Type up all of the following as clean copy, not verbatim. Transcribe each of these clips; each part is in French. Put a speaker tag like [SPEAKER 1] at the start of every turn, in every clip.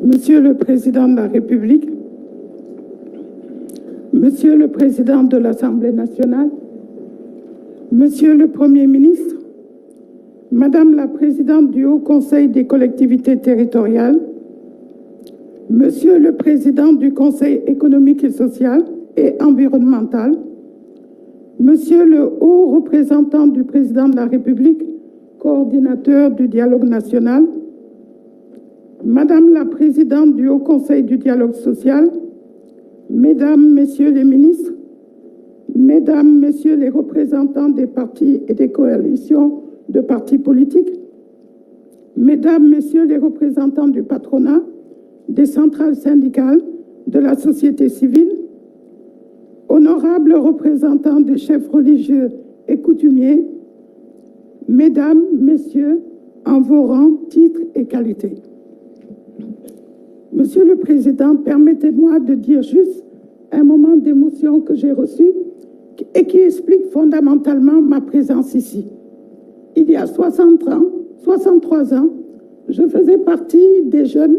[SPEAKER 1] Monsieur le Président de la République, Monsieur le Président de l'Assemblée nationale, Monsieur le Premier ministre, Madame la Présidente du Haut Conseil des collectivités territoriales, Monsieur le Président du Conseil économique et social et environnemental, Monsieur le Haut représentant du Président de la République, coordinateur du dialogue national, Madame la Présidente du Haut Conseil du dialogue social, Mesdames, Messieurs les ministres, Mesdames, Messieurs les représentants des partis et des coalitions de partis politiques, Mesdames, Messieurs les représentants du patronat, des centrales syndicales, de la société civile, honorables représentants des chefs religieux et coutumiers, Mesdames, Messieurs, en vos rangs, titres et qualités. Monsieur le Président, permettez-moi de dire juste un moment d'émotion que j'ai reçu et qui explique fondamentalement ma présence ici. Il y a 63 ans, je faisais partie des jeunes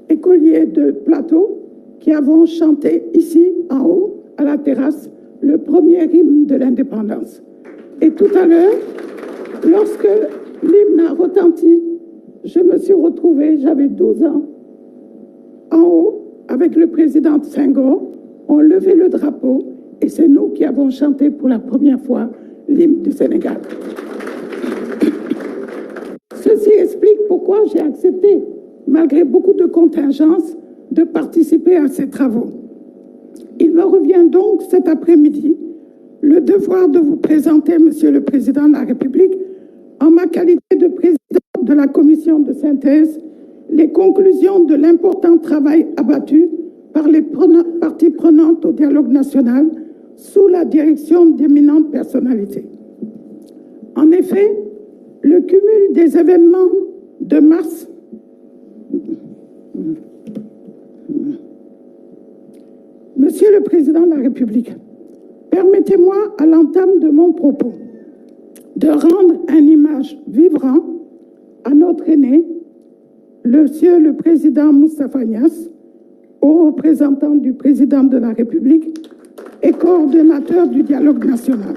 [SPEAKER 1] écoliers de plateau qui avons chanté ici, en haut, à la terrasse, le premier hymne de l'indépendance. Et tout à l'heure, lorsque l'hymne a retenti, je me suis retrouvée, j'avais 12 ans, en haut, avec le président Senghor, on levait le drapeau et c'est nous qui avons chanté pour la première fois l'hymne du Sénégal. Ceci explique pourquoi j'ai accepté, malgré beaucoup de contingences, de participer à ces travaux. Il me revient donc cet après-midi le devoir de vous présenter, Monsieur le Président de la République, en ma qualité de président de la commission de synthèse, les conclusions de l'important travail abattu par les parties prenantes au dialogue national sous la direction d'éminentes personnalités. En effet, le cumul des événements de mars Monsieur le Président de la République, permettez-moi à l'entame de mon propos de rendre une image vivante à notre aîné, Monsieur le Président Moustapha Niasse, haut représentant du Président de la République et coordonnateur du dialogue national.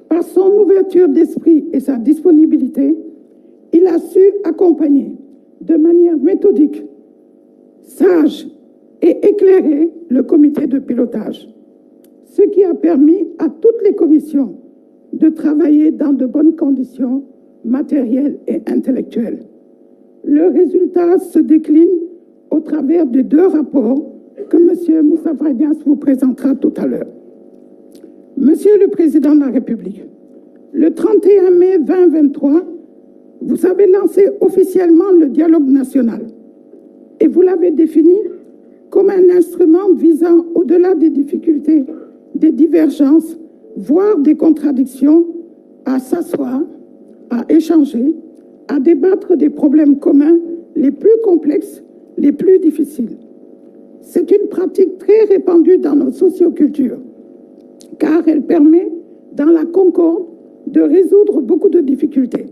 [SPEAKER 1] Par son ouverture d'esprit et sa disponibilité, il a su accompagner de manière méthodique, sage et éclairer le comité de pilotage, ce qui a permis à toutes les commissions de travailler dans de bonnes conditions matérielles et intellectuelles. Le résultat se décline au travers de 2 rapports que M. Moustapha Niasse vous présentera tout à l'heure. Monsieur le Président de la République, le 31 mai 2023, vous avez lancé officiellement le dialogue national et vous l'avez défini comme un instrument visant, au-delà des difficultés, des divergences, voire des contradictions, à s'asseoir, à échanger, à débattre des problèmes communs les plus complexes, les plus difficiles. C'est une pratique très répandue dans nos sociocultures, car elle permet, dans la concorde, de résoudre beaucoup de difficultés.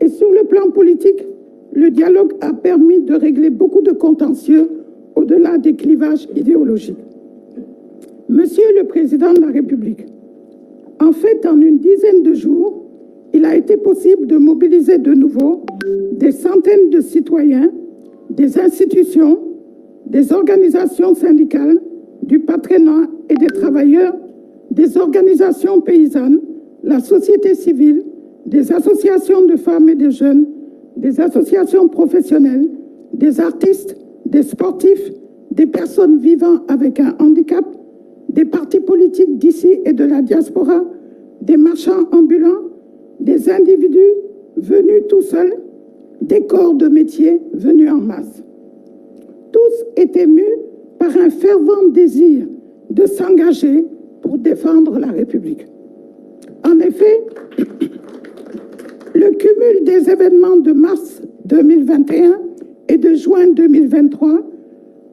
[SPEAKER 1] Et sur le plan politique, le dialogue a permis de régler beaucoup de contentieux au-delà des clivages idéologiques. Monsieur le Président de la République, en fait, en une dizaine de jours, il a été possible de mobiliser de nouveau des centaines de citoyens, des institutions, des organisations syndicales, du patronat et des travailleurs, des organisations paysannes, la société civile, des associations de femmes et de jeunes, des associations professionnelles, des artistes, des sportifs, des personnes vivant avec un handicap, des partis politiques d'ici et de la diaspora, des marchands ambulants, des individus venus tout seuls, des corps de métier venus en masse. Tous étaient mus par un fervent désir de s'engager pour défendre la République. En effet, le cumul des événements de mars 2021 et de juin 2023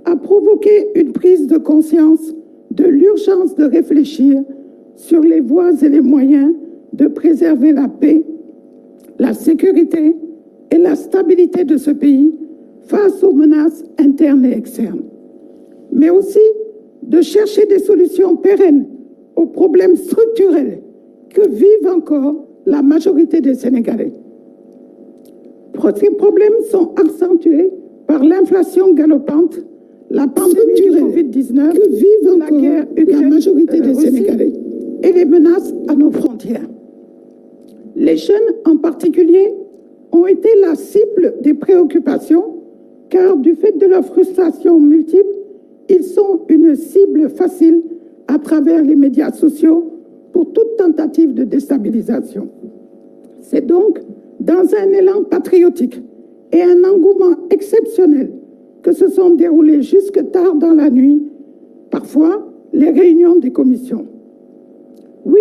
[SPEAKER 1] a provoqué une prise de conscience de l'urgence de réfléchir sur les voies et les moyens de préserver la paix, la sécurité et la stabilité de ce pays face aux menaces internes et externes, mais aussi de chercher des solutions pérennes aux problèmes structurels que vivent encore la majorité des Sénégalais. Ces problèmes sont accentués par l'inflation galopante, la pandémie du Covid-19, que vivent encore la guerre Ukraine, la majorité des Sénégalais, et les menaces à nos frontières. Les jeunes en particulier ont été la cible des préoccupations car du fait de leurs frustrations multiples, ils sont une cible facile à travers les médias sociaux pour toute tentative de déstabilisation. C'est donc dans un élan patriotique et un engouement exceptionnel que se sont déroulées jusque tard dans la nuit, parfois, les réunions des commissions. Oui,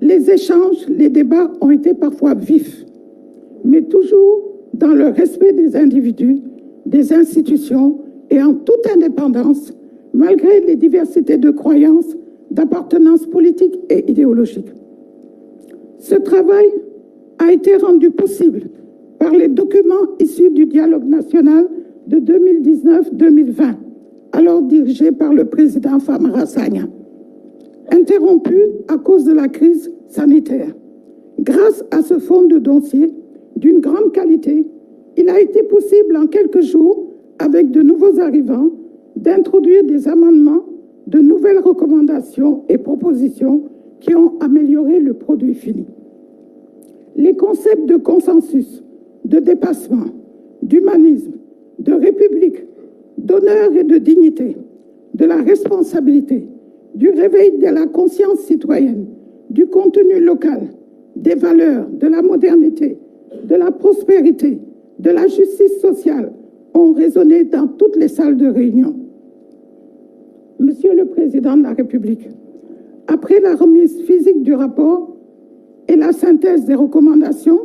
[SPEAKER 1] les échanges, les débats ont été parfois vifs, mais toujours dans le respect des individus, des institutions et en toute indépendance, malgré les diversités de croyances, d'appartenance politique et idéologique. Ce travail a été rendu possible par les documents issus du dialogue national de 2019-2020, alors dirigé par le président Famara Sagna, interrompu à cause de la crise sanitaire. Grâce à ce fonds de dossier d'une grande qualité, il a été possible en quelques jours, avec de nouveaux arrivants, d'introduire des amendements, de nouvelles recommandations et propositions qui ont amélioré le produit fini. Les concepts de consensus, de dépassement, d'humanisme, de république, d'honneur et de dignité, de la responsabilité, du réveil de la conscience citoyenne, du contenu local, des valeurs, de la modernité, de la prospérité, de la justice sociale ont résonné dans toutes les salles de réunion. Monsieur le Président de la République, après la remise physique du rapport et la synthèse des recommandations,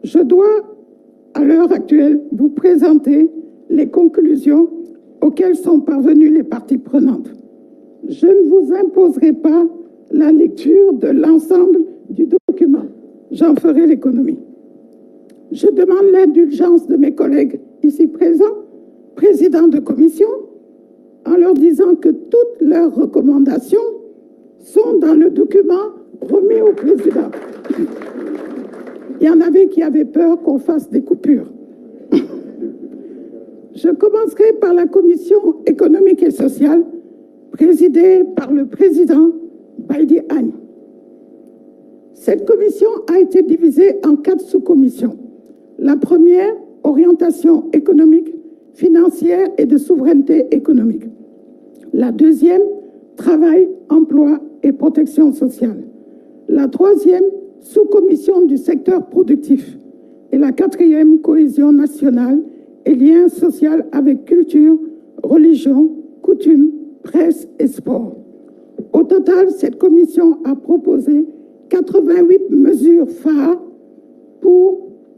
[SPEAKER 1] je dois, à l'heure actuelle, vous présenter les conclusions auxquelles sont parvenues les parties prenantes. Je ne vous imposerai pas la lecture de l'ensemble du document. J'en ferai l'économie. Je demande l'indulgence de mes collègues ici présents, présidents de commission, en leur disant que toutes leurs recommandations sont dans le document remis au président. Il y en avait qui avaient peur qu'on fasse des coupures. Je commencerai par la commission économique et sociale, présidée par le président Baïdy Agne. Cette commission a été divisée en 4 sous-commissions. La première, orientation économique, financière et de souveraineté économique. La deuxième, travail, emploi et protection sociale. La troisième, sous-commission du secteur productif. Et la quatrième, cohésion nationale et lien social avec culture, religion, coutume, presse et sport. Au total, cette commission a proposé 88 mesures phares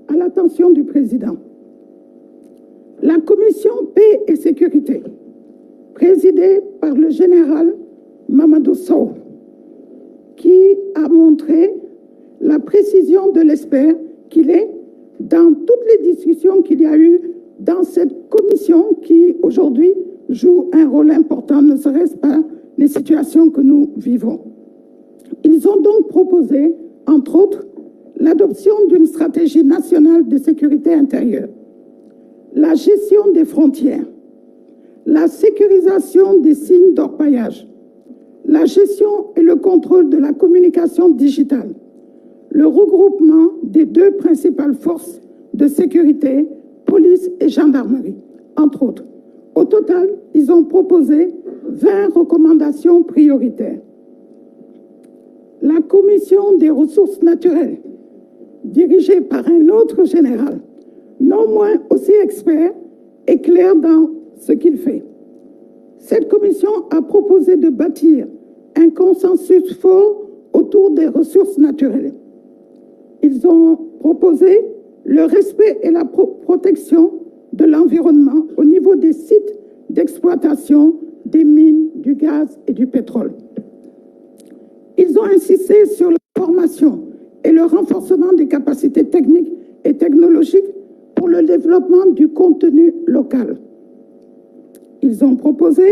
[SPEAKER 1] à l'attention du président. La commission paix et sécurité, présidée par le général Mamadou Sow, qui a montré la précision de l'expert qu'il est dans toutes les discussions qu'il y a eu dans cette commission qui, aujourd'hui, joue un rôle important, ne serait-ce pas les situations que nous vivons. Ils ont donc proposé, entre autres, l'adoption d'une stratégie nationale de sécurité intérieure, la gestion des frontières, la sécurisation des signes d'orpaillage, la gestion et le contrôle de la communication digitale, le regroupement des 2 principales forces de sécurité, police et gendarmerie, entre autres. Au total, ils ont proposé 20 recommandations prioritaires. La commission des ressources naturelles, dirigée par un autre général, non moins aussi expert et clair dans ce qu'il fait. Cette commission a proposé de bâtir un consensus fort autour des ressources naturelles. Ils ont proposé le respect et la protection de l'environnement au niveau des sites d'exploitation des mines, du gaz et du pétrole. Ils ont insisté sur la formation et le renforcement des capacités techniques et technologiques pour le développement développement du contenu local. Ils ont proposé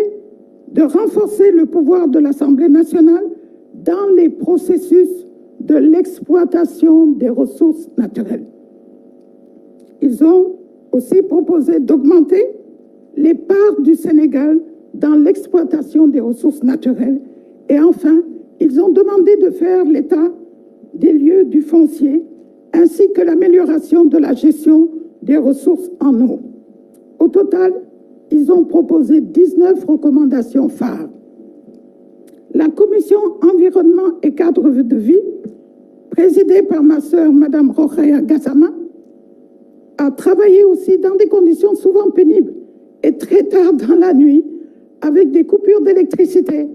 [SPEAKER 1] de renforcer le pouvoir de l'Assemblée nationale dans les processus de l'exploitation des ressources naturelles. Ils ont aussi proposé d'augmenter les parts du Sénégal dans l'exploitation des ressources naturelles. Et enfin, ils ont demandé de faire l'état des lieux du foncier ainsi que l'amélioration de la gestion des ressources en eau. Au total, ils ont proposé 19 recommandations phares. La commission environnement et cadre de vie, présidée par ma sœur, Mme Rokhaya Gassama, a travaillé aussi dans des conditions souvent pénibles et très tard dans la nuit, avec des coupures d'électricité.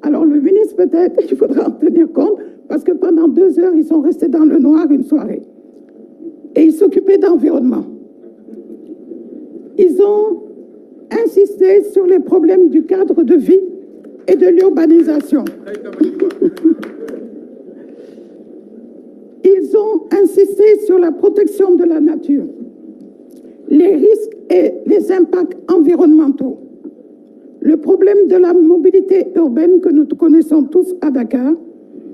[SPEAKER 1] Alors le ministre, peut-être, il faudra en tenir compte, parce que pendant 2 heures, ils sont restés dans le noir une soirée. Et ils s'occupaient d'environnement. Ils ont insisté sur les problèmes du cadre de vie et de l'urbanisation. Ils ont insisté sur la protection de la nature, les risques et les impacts environnementaux, le problème de la mobilité urbaine que nous connaissons tous à Dakar,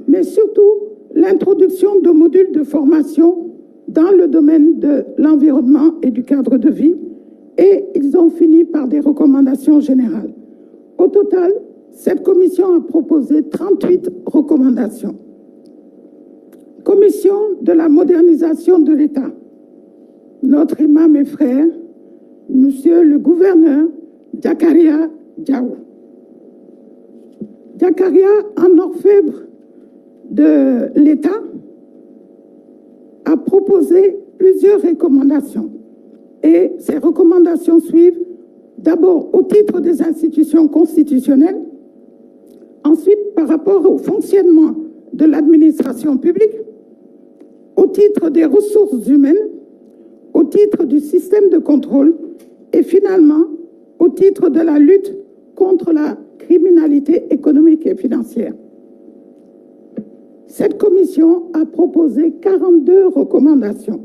[SPEAKER 1] mais surtout l'introduction de modules de formation dans le domaine de l'environnement et du cadre de vie, et ils ont fini par des recommandations générales. Au total, cette commission a proposé 38 recommandations. Commission de la modernisation de l'État. Notre imam et frère, Monsieur le gouverneur Jakaria Diaw. Jakaria, en orfèvre de l'État, a proposé plusieurs recommandations. Et ces recommandations suivent d'abord au titre des institutions constitutionnelles, ensuite par rapport au fonctionnement de l'administration publique, au titre des ressources humaines, au titre du système de contrôle et finalement au titre de la lutte contre la criminalité économique et financière. Cette commission a proposé 42 recommandations.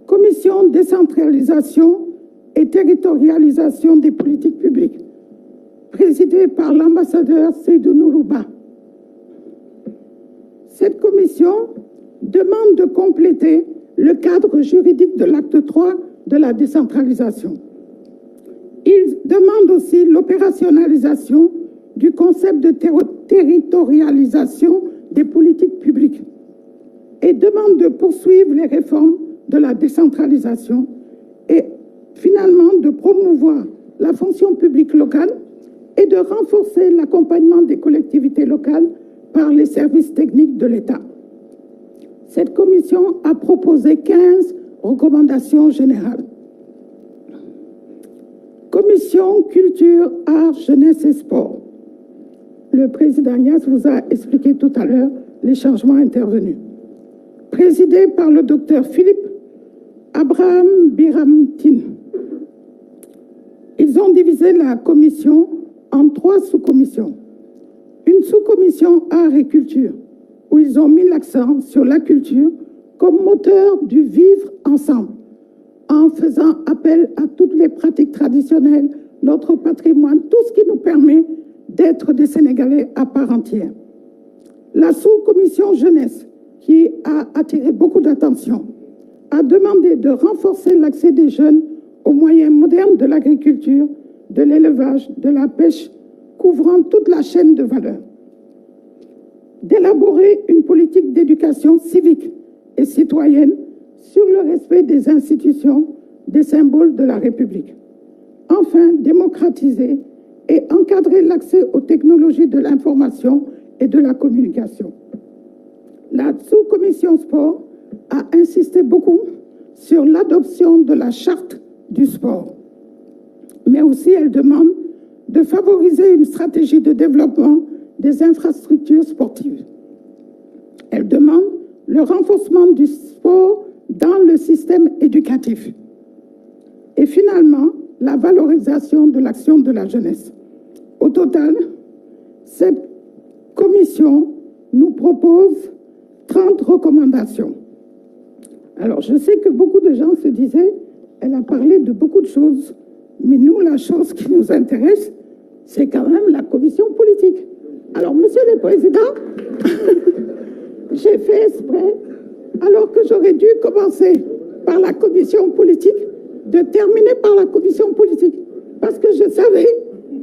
[SPEAKER 1] Commission décentralisation et territorialisation des politiques publiques, présidée par l'ambassadeur Seydou Nourouba. Cette commission demande de compléter le cadre juridique de l'acte 3 de la décentralisation. Il demande aussi l'opérationnalisation du concept de territorialisation des politiques publiques et demande de poursuivre les réformes de la décentralisation et finalement de promouvoir la fonction publique locale et de renforcer l'accompagnement des collectivités locales par les services techniques de l'État. Cette commission a proposé 15 recommandations générales. Commission culture, art, jeunesse et sport. Le président Niasse vous a expliqué tout à l'heure les changements intervenus. Présidée par le docteur Philippe Abraham Biramtin. Ils ont divisé la commission en 3 sous-commissions. Une sous-commission art et culture, où ils ont mis l'accent sur la culture comme moteur du vivre ensemble, en faisant appel à toutes les pratiques traditionnelles, notre patrimoine, tout ce qui nous permet d'être des Sénégalais à part entière. La sous-commission jeunesse, qui a attiré beaucoup d'attention, a demandé de renforcer l'accès des jeunes aux moyens modernes de l'agriculture, de l'élevage, de la pêche, couvrant toute la chaîne de valeur. D'élaborer une politique d'éducation civique et citoyenne sur le respect des institutions, des symboles de la République. Enfin, démocratiser et encadrer l'accès aux technologies de l'information et de la communication. La sous-commission sport a insisté beaucoup sur l'adoption de la charte du sport. Mais aussi, elle demande de favoriser une stratégie de développement des infrastructures sportives. Elle demande le renforcement du sport dans le système éducatif. Et finalement, la valorisation de l'action de la jeunesse. Au total, cette commission nous propose 30 recommandations. Alors, je sais que beaucoup de gens se disaient, elle a parlé de beaucoup de choses, mais nous, la chose qui nous intéresse, c'est quand même la commission politique. Alors, Monsieur le Président, j'ai fait exprès, alors que j'aurais dû commencer par la commission politique, de terminer par la commission politique. Parce que je savais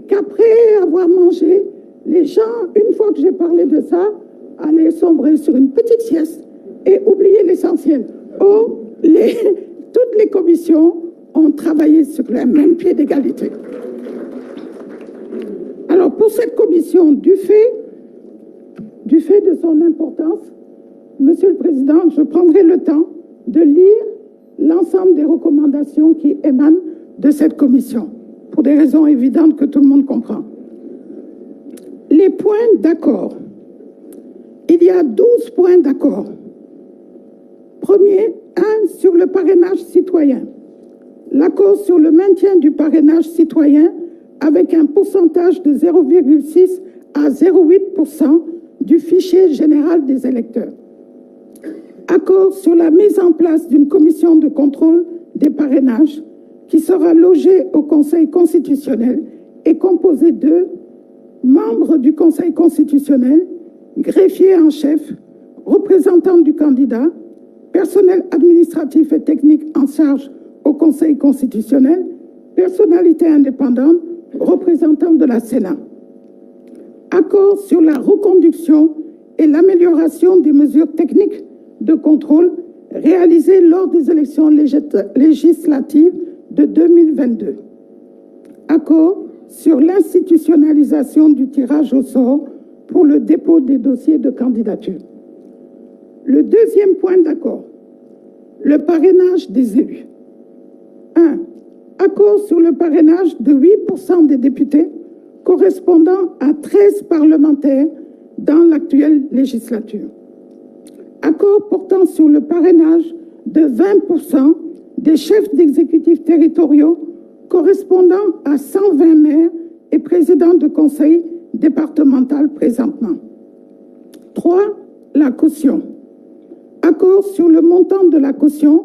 [SPEAKER 1] qu'après avoir mangé, les gens, une fois que j'ai parlé de ça, allaient sombrer sur une petite sieste et oublier l'essentiel. Or, toutes les commissions ont travaillé sur le même pied d'égalité. Alors, pour cette commission, du fait de son importance, Monsieur le Président, je prendrai le temps de lire l'ensemble des recommandations qui émanent de cette commission, pour des raisons évidentes que tout le monde comprend. Les points d'accord. Il y a 12 points d'accord. Premier, 1 sur le parrainage citoyen. L'accord sur le maintien du parrainage citoyen avec un pourcentage de 0,6 à 0,8% du fichier général des électeurs. Accord sur la mise en place d'une commission de contrôle des parrainages qui sera logée au Conseil constitutionnel et composée de membres du Conseil constitutionnel, greffier en chef, représentants du candidat, personnel administratif et technique en charge au Conseil constitutionnel, personnalité indépendante, représentants de la Sénat. Accord sur la reconduction et l'amélioration des mesures techniques de contrôle réalisées lors des élections législatives de 2022. Accord sur l'institutionnalisation du tirage au sort pour le dépôt des dossiers de candidature. Le deuxième point d'accord, le parrainage des élus. 1. Accord sur le parrainage de 8% des députés correspondant à 13 parlementaires dans l'actuelle législature. Accord portant sur le parrainage de 20% des chefs d'exécutifs territoriaux correspondant à 120 maires et présidents de conseil départemental présentement. 3. La caution. Accord sur le montant de la caution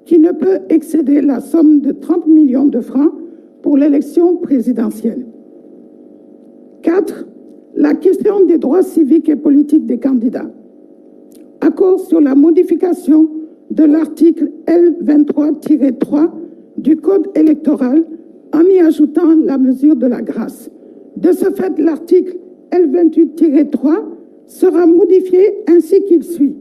[SPEAKER 1] qui ne peut excéder la somme de 30 millions de francs pour l'élection présidentielle. 4. La question des droits civiques et politiques des candidats. Accord sur la modification de l'article L23-3 du Code électoral en y ajoutant la mesure de la grâce. De ce fait, l'article L28-3 sera modifié ainsi qu'il suit.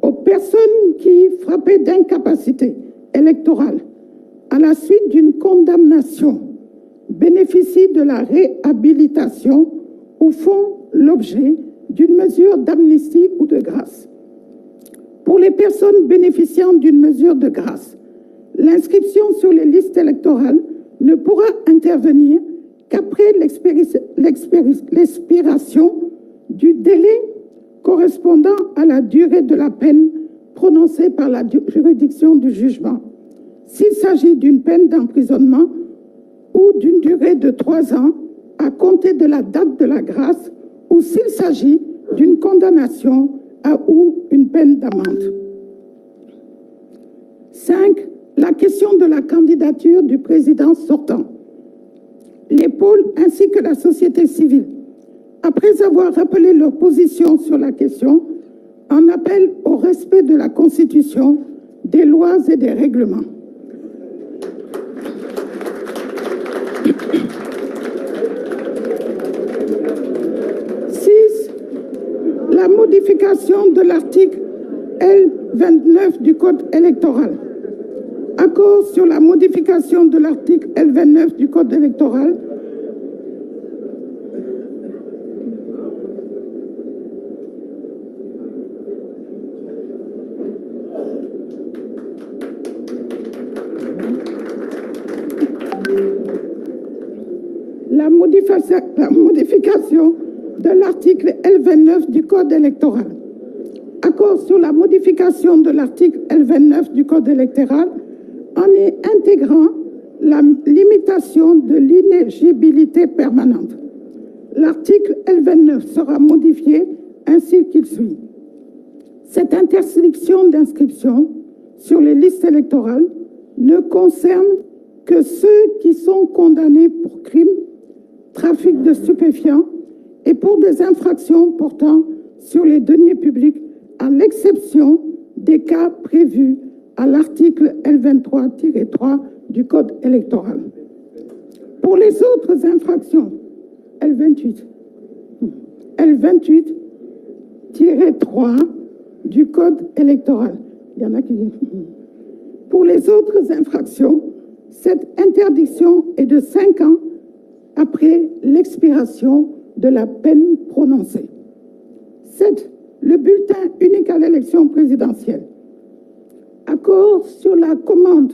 [SPEAKER 1] Aux personnes qui, frappées d'incapacité électorale à la suite d'une condamnation, bénéficient de la réhabilitation ou font l'objet d'une mesure d'amnistie ou de grâce. Pour les personnes bénéficiant d'une mesure de grâce, l'inscription sur les listes électorales ne pourra intervenir qu'après l'expiration du délai correspondant à la durée de la peine prononcée par la juridiction du jugement. S'il s'agit d'une peine d'emprisonnement ou d'une durée de 3 ans à compter de la date de la grâce, ou s'il s'agit d'une condamnation ou une peine d'amende. 5. La question de la candidature du président sortant. Les pôles ainsi que la société civile, après avoir rappelé leur position sur la question, en appellent au respect de la Constitution, des lois et des règlements. La modification de l'article L29 du Code électoral. Accord sur la modification de l'article L29 du Code électoral. La modification de l'article L29 du Code électoral. Accord sur la modification de l'article L29 du Code électoral en y intégrant la limitation de l'inéligibilité permanente. L'article L29 sera modifié ainsi qu'il suit. Cette interdiction d'inscription sur les listes électorales ne concerne que ceux qui sont condamnés pour crimes, trafic de stupéfiants et pour des infractions portant sur les deniers publics, à l'exception des cas prévus à l'article L23-3 du Code électoral. Pour les autres infractions, L28-3 du Code électoral. Il y en a qui... Pour les autres infractions, cette interdiction est de 5 ans après l'expiration de la peine prononcée. 7. Le bulletin unique à l'élection présidentielle. Accord sur la commande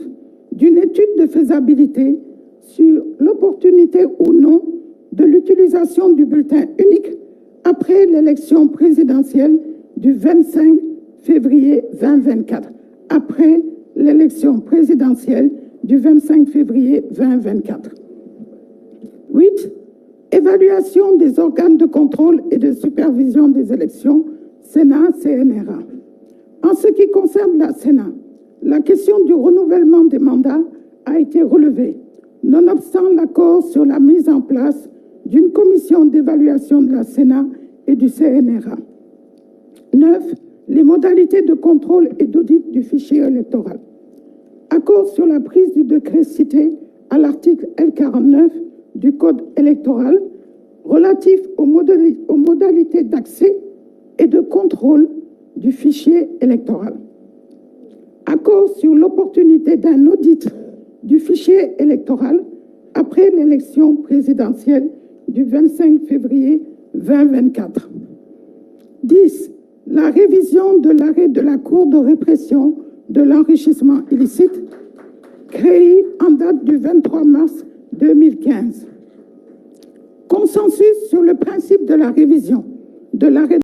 [SPEAKER 1] d'une étude de faisabilité sur l'opportunité ou non de l'utilisation du bulletin unique après l'élection présidentielle du 25 février 2024. Après l'élection présidentielle du 25 février 2024. 8. Évaluation des organes de contrôle et de supervision des élections, Sénat, CNRA. En ce qui concerne la Sénat, la question du renouvellement des mandats a été relevée, nonobstant l'accord sur la mise en place d'une commission d'évaluation de la Sénat et du CNRA. 9. Les modalités de contrôle et d'audit du fichier électoral. Accord sur la prise du décret cité à l'article L49 du Code électoral relatif aux modalités d'accès et de contrôle du fichier électoral. Accord sur l'opportunité d'un audit du fichier électoral après l'élection présidentielle du 25 février 2024. 10. La révision de l'arrêt de la Cour de répression de l'enrichissement illicite, créée en date du 23 mars 2015. Consensus sur le principe de la révision de l'arrêt